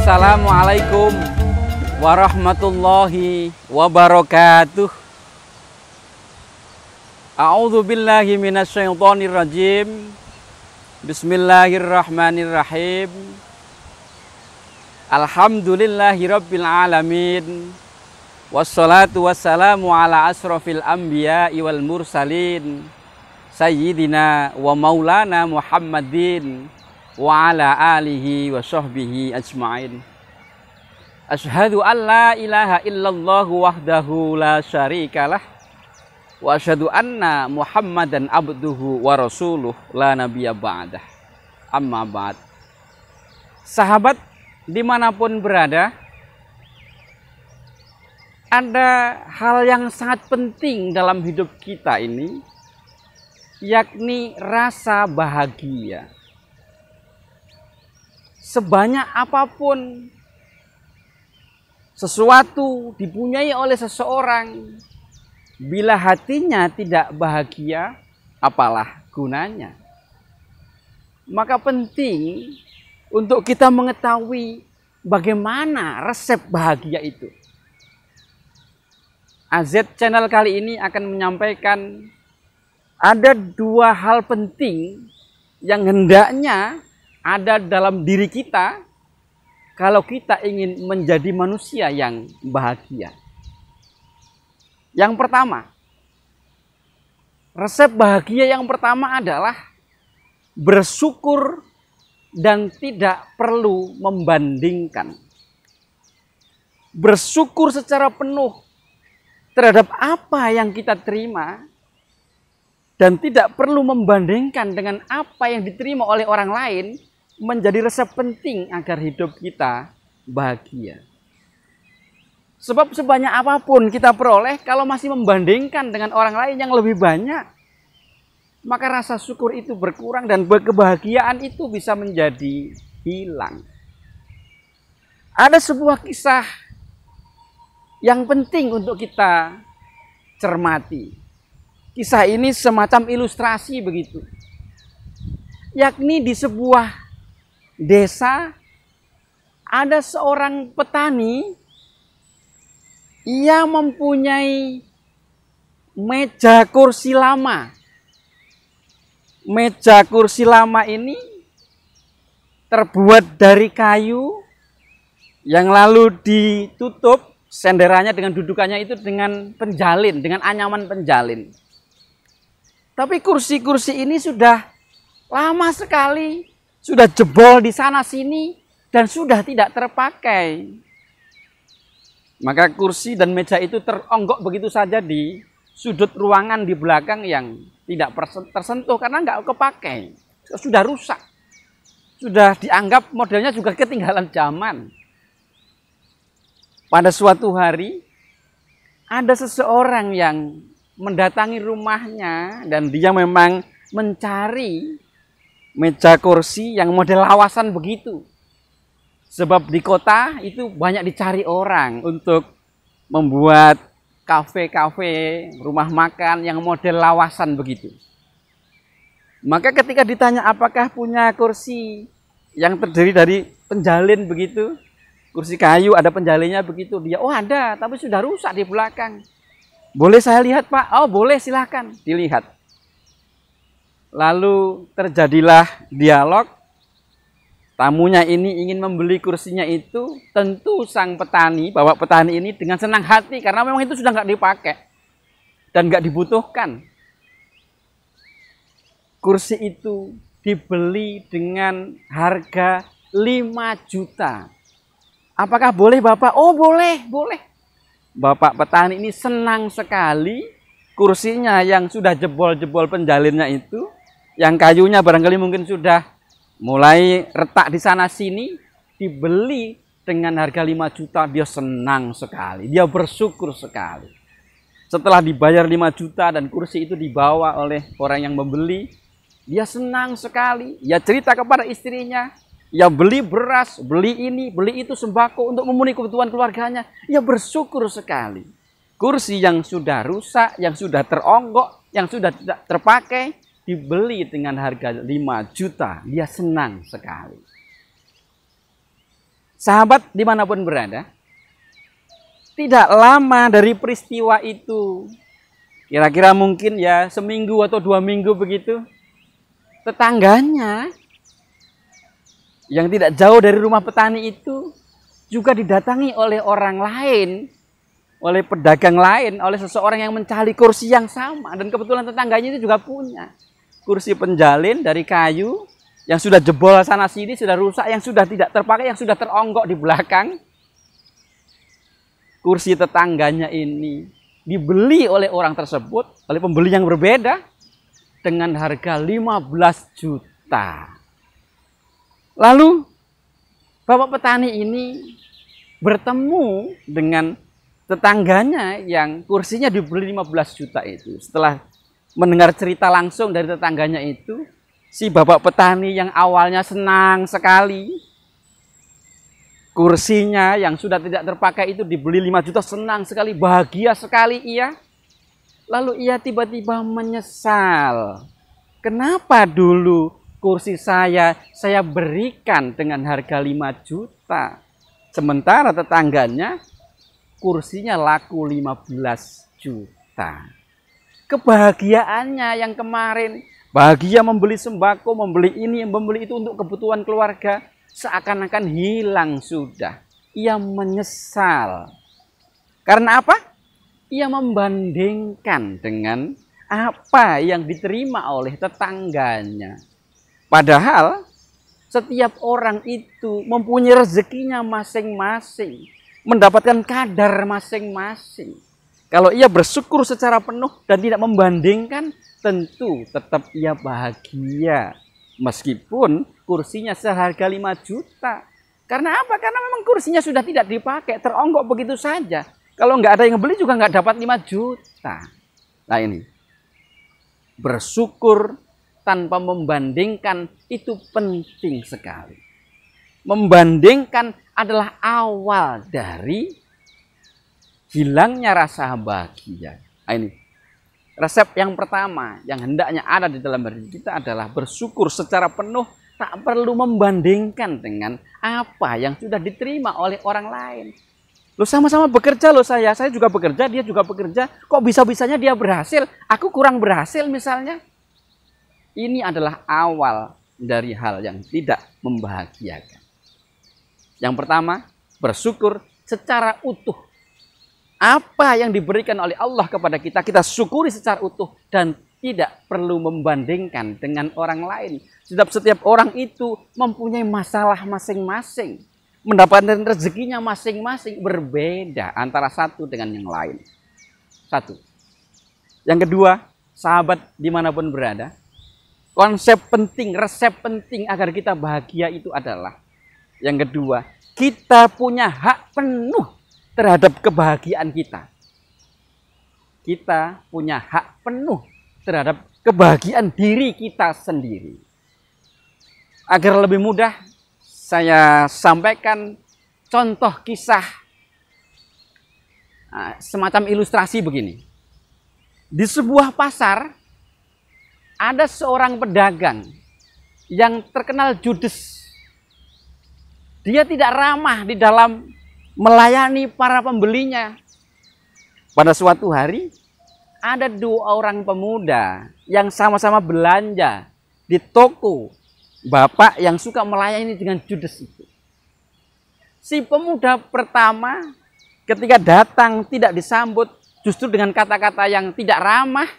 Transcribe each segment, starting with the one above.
Assalamualaikum warahmatullahi wabarakatuh. A'udzu billahi minasyaitonir rajim. Bismillahirrahmanirrahim. Alhamdulillahirabbil alamin. Wassalatu wassalamu ala asrofil anbiya'i wal mursalin. Sayyidina wa maulana Muhammadin wa ala alihi wa sahbihi ajma'in. Asyhadu an la ilaha illallah wahdahu la syarikalah wa asyhadu anna Muhammadan abduhu wa rasuluh la nabiyya ba'dah. Amma ba'd. Sahabat dimanapun berada, ada hal yang sangat penting dalam hidup kita ini, yakni rasa bahagia. Sebanyak apapun sesuatu dipunyai oleh seseorang, bila hatinya tidak bahagia, apalah gunanya? Maka penting untuk kita mengetahui bagaimana resep bahagia itu. AZ Channel kali ini akan menyampaikan ada dua hal penting yang hendaknya ada dalam diri kita kalau kita ingin menjadi manusia yang bahagia. Yang pertama, resep bahagia yang pertama adalah bersyukur dan tidak perlu membandingkan. Bersyukur secara penuh terhadap apa yang kita terima dan tidak perlu membandingkan dengan apa yang diterima oleh orang lain, menjadi resep penting agar hidup kita bahagia. Sebab sebanyak apapun kita peroleh, kalau masih membandingkan dengan orang lain yang lebih banyak, maka rasa syukur itu berkurang dan kebahagiaan itu bisa menjadi hilang. Ada sebuah kisah yang penting untuk kita cermati. Kisah ini semacam ilustrasi begitu. Yakni di sebuah desa ada seorang petani, ia mempunyai meja kursi lama. Meja kursi lama ini terbuat dari kayu yang lalu ditutup senderannya dengan dudukannya itu dengan penjalin, dengan anyaman penjalin. Tapi kursi-kursi ini sudah lama sekali, sudah jebol di sana sini dan sudah tidak terpakai. Maka kursi dan meja itu teronggok begitu saja di sudut ruangan di belakang yang tidak tersentuh karena nggak kepakai, sudah rusak, sudah dianggap modelnya juga ketinggalan zaman. Pada suatu hari ada seseorang yang mendatangi rumahnya dan dia memang mencari meja kursi yang model lawasan begitu. Sebab di kota itu banyak dicari orang untuk membuat kafe-kafe, rumah makan yang model lawasan begitu. Maka ketika ditanya apakah punya kursi yang terdiri dari penjalin begitu, kursi kayu ada penjalinnya begitu, dia, oh ada, tapi sudah rusak di belakang. Boleh saya lihat Pak? Oh boleh, silahkan dilihat. Lalu terjadilah dialog. Tamunya ini ingin membeli kursinya itu. Tentu sang petani, bapak petani ini dengan senang hati karena memang itu sudah nggak dipakai dan nggak dibutuhkan. Kursi itu dibeli dengan harga 5 juta. Apakah boleh Bapak? Oh boleh, boleh. Bapak petani ini senang sekali kursinya yang sudah jebol-jebol penjalinnya itu, yang kayunya barangkali mungkin sudah mulai retak di sana sini, dibeli dengan harga 5 juta, dia senang sekali, dia bersyukur sekali. Setelah dibayar 5 juta dan kursi itu dibawa oleh orang yang membeli, dia senang sekali. Dia cerita kepada istrinya, ya beli beras, beli ini, beli itu sembako untuk memenuhi kebutuhan keluarganya. Ya bersyukur sekali. Kursi yang sudah rusak, yang sudah teronggok, yang sudah tidak terpakai, dibeli dengan harga 5 juta. Dia senang sekali. Sahabat dimanapun berada, tidak lama dari peristiwa itu, kira-kira mungkin ya seminggu atau 2 minggu begitu, tetangganya yang tidak jauh dari rumah petani itu juga didatangi oleh orang lain, oleh pedagang lain, oleh seseorang yang mencari kursi yang sama. Dan kebetulan tetangganya itu juga punya kursi penjalin dari kayu yang sudah jebol sana sini, sudah rusak, yang sudah tidak terpakai, yang sudah teronggok di belakang. Kursi tetangganya ini dibeli oleh orang tersebut, oleh pembeli yang berbeda, dengan harga 15 juta. Lalu bapak petani ini bertemu dengan tetangganya yang kursinya dibeli 15 juta itu. Setelah mendengar cerita langsung dari tetangganya itu, si bapak petani yang awalnya senang sekali, kursinya yang sudah tidak terpakai itu dibeli 5 juta, senang sekali, bahagia sekali ia. Lalu ia tiba-tiba menyesal. Kenapa dulu kursi saya berikan dengan harga 5 juta. Sementara tetangganya kursinya laku 15 juta. Kebahagiaannya yang kemarin, bahagia membeli sembako, membeli ini, membeli itu untuk kebutuhan keluarga, seakan-akan hilang sudah. Ia menyesal. Karena apa? Ia membandingkan dengan apa yang diterima oleh tetangganya. Padahal setiap orang itu mempunyai rezekinya masing-masing, mendapatkan kadar masing-masing. Kalau ia bersyukur secara penuh dan tidak membandingkan, tentu tetap ia bahagia. Meskipun kursinya seharga 5 juta. Karena apa? Karena memang kursinya sudah tidak dipakai, teronggok begitu saja. Kalau nggak ada yang beli juga nggak dapat 5 juta. Nah ini, bersyukur tanpa membandingkan itu penting sekali. Membandingkan adalah awal dari hilangnya rasa bahagia. Nah ini, resep yang pertama yang hendaknya ada di dalam diri kita adalah bersyukur secara penuh, tak perlu membandingkan dengan apa yang sudah diterima oleh orang lain. Loh, sama-sama bekerja loh saya juga bekerja, dia juga bekerja, kok bisa-bisanya dia berhasil, aku kurang berhasil misalnya. Ini adalah awal dari hal yang tidak membahagiakan. Yang pertama, bersyukur secara utuh. Apa yang diberikan oleh Allah kepada kita, kita syukuri secara utuh dan tidak perlu membandingkan dengan orang lain. Setiap orang itu mempunyai masalah masing-masing, mendapatkan rezekinya masing-masing, berbeda antara satu dengan yang lain. Satu. Yang kedua, sahabat dimanapun berada, konsep penting, resep penting agar kita bahagia itu adalah, yang kedua, kita punya hak penuh terhadap kebahagiaan kita. Kita punya hak penuh terhadap kebahagiaan diri kita sendiri. Agar lebih mudah, saya sampaikan contoh kisah semacam ilustrasi begini. Di sebuah pasar, ada seorang pedagang yang terkenal judes. Dia tidak ramah di dalam melayani para pembelinya. Pada suatu hari, ada 2 orang pemuda yang sama-sama belanja di toko bapak yang suka melayani dengan judes itu. Si pemuda pertama ketika datang tidak disambut, justru dengan kata-kata yang tidak ramah.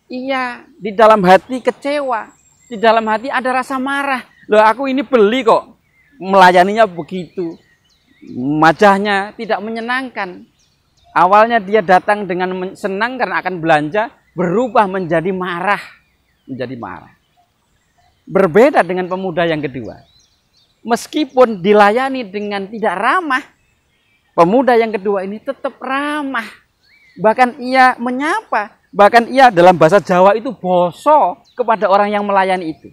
Ia di dalam hati kecewa, di dalam hati ada rasa marah. Loh, aku ini beli kok, melayaninya begitu, wajahnya tidak menyenangkan. Awalnya dia datang dengan senang karena akan belanja, berubah menjadi marah, Berbeda dengan pemuda yang kedua. Meskipun dilayani dengan tidak ramah, pemuda yang kedua ini tetap ramah. Bahkan ia menyapa. Bahkan ia dalam bahasa Jawa itu boso kepada orang yang melayani itu.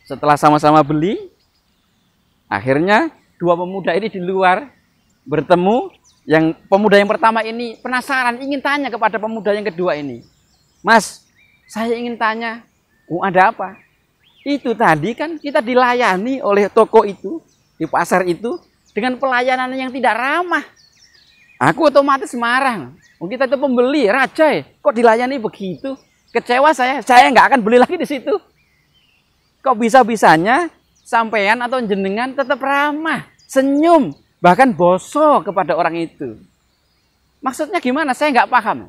Setelah sama-sama beli, akhirnya 2 pemuda ini di luar bertemu. Yang pemuda yang pertama ini penasaran, ingin tanya kepada pemuda yang kedua ini. Mas, saya ingin tanya, ada apa? Itu tadi kan kita dilayani oleh toko itu di pasar itu dengan pelayanan yang tidak ramah. Aku otomatis marah. Kita itu pembeli, raja ya, kok dilayani begitu? Kecewa saya nggak akan beli lagi di situ. Kok bisa-bisanya sampean atau jenengan tetap ramah, senyum, bahkan bosok kepada orang itu. Maksudnya gimana? Saya nggak paham.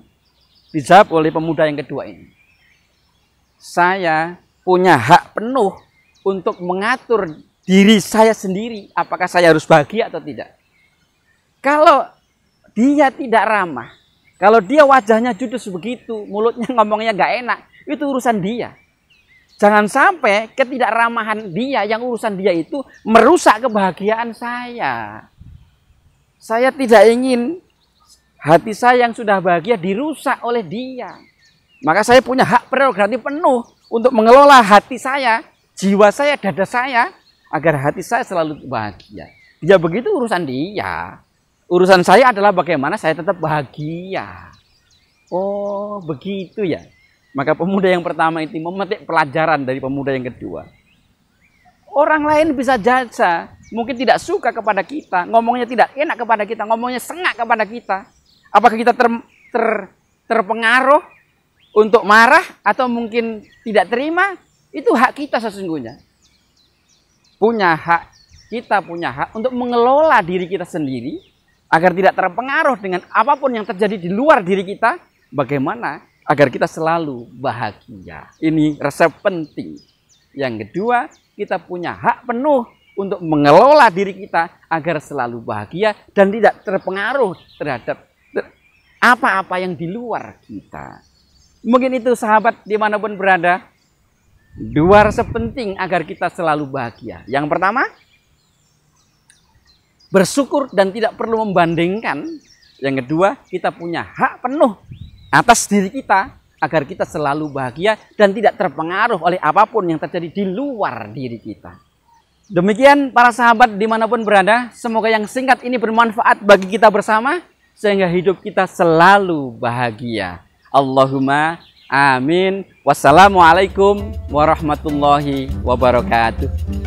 Dijawab oleh pemuda yang kedua ini. Saya punya hak penuh untuk mengatur diri saya sendiri. Apakah saya harus bahagia atau tidak? Kalau dia tidak ramah, kalau dia wajahnya judes begitu, mulutnya ngomongnya nggak enak, itu urusan dia. Jangan sampai ketidakramahan dia, yang urusan dia itu merusak kebahagiaan saya. Saya tidak ingin hati saya yang sudah bahagia dirusak oleh dia. Maka saya punya hak prerogatif penuh untuk mengelola hati saya, jiwa saya, dada saya, agar hati saya selalu bahagia. Dia begitu urusan dia. Urusan saya adalah bagaimana saya tetap bahagia. Oh, begitu ya. Maka pemuda yang pertama itu memetik pelajaran dari pemuda yang kedua. Orang lain bisa jasa, mungkin tidak suka kepada kita, ngomongnya tidak enak kepada kita, ngomongnya sengak kepada kita. Apakah kita terpengaruh untuk marah atau mungkin tidak terima? Itu hak kita sesungguhnya. Kita punya hak untuk mengelola diri kita sendiri agar tidak terpengaruh dengan apapun yang terjadi di luar diri kita. Bagaimana agar kita selalu bahagia. Ini resep penting. Yang kedua, kita punya hak penuh untuk mengelola diri kita agar selalu bahagia dan tidak terpengaruh terhadap apa-apa yang di luar kita. Mungkin itu sahabat dimanapun berada. Dua resep penting agar kita selalu bahagia. Yang pertama, bersyukur dan tidak perlu membandingkan. Yang kedua, kita punya hak penuh atas diri kita agar kita selalu bahagia dan tidak terpengaruh oleh apapun yang terjadi di luar diri kita. Demikian para sahabat dimanapun berada, semoga yang singkat ini bermanfaat bagi kita bersama sehingga hidup kita selalu bahagia. Allahumma amin. Wassalamualaikum warahmatullahi wabarakatuh.